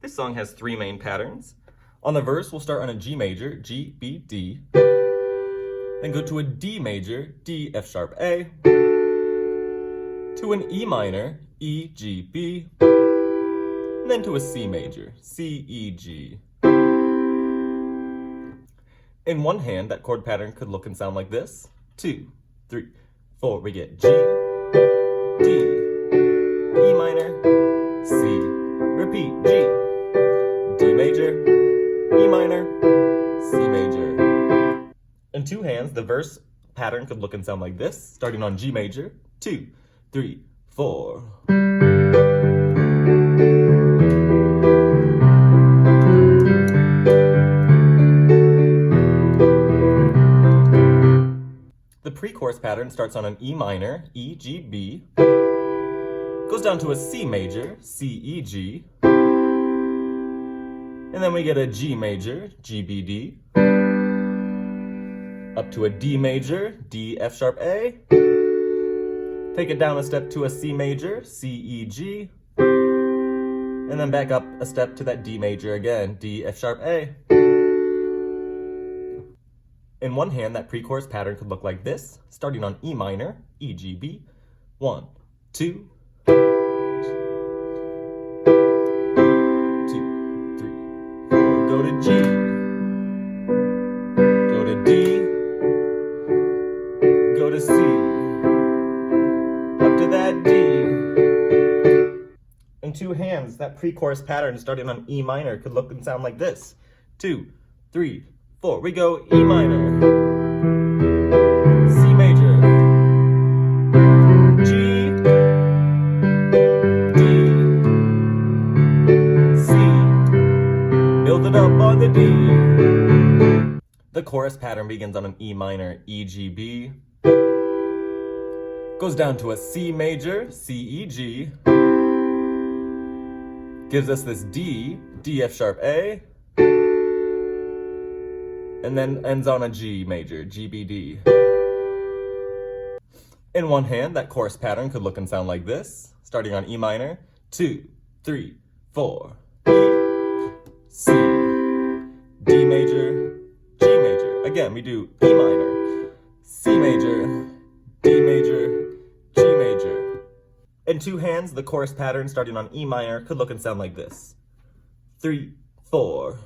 This song has three main patterns. On the verse, we'll start on a G major, G, B, D. Then go to a D major, D, F sharp, A. To an E minor, E, G, B. And then to a C major, C, E, G. In one hand, that chord pattern could look and sound like this. 2, 3, 4, we get G, D, E minor, C, repeat, G, D major, E minor, C major. In two hands, the verse pattern could look and sound like this, starting on G major, 2, 3, 4. The pre-chorus pattern starts on an E minor, E, G, B, goes down to a C major, C, E, G, and then we get a G major, G, B, D, up to a D major, D, F sharp, A, take it down a step to a C major, C, E, G, and then back up a step to that D major again, D, F sharp, A. In one hand, that pre-chorus pattern could look like this, starting on E minor, E, G, B, 1, 2, 2, 3, 4, go to G, go to D, go to C, up to that D. In two hands, that pre-chorus pattern starting on E minor could look and sound like this, 2, 3, 4, we go E minor, C major, G, D, C, build it up on the D. The chorus pattern begins on an E minor, E, G, B, goes down to a C major, C, E, G, gives us this D, D, F sharp, A, and then ends on a G major, G, B, D. In one hand, that chorus pattern could look and sound like this, starting on E minor, 2, 3, 4, E, C, D major, G major. Again, we do E minor, C major, D major, G major. In two hands, the chorus pattern starting on E minor could look and sound like this, 3, 4.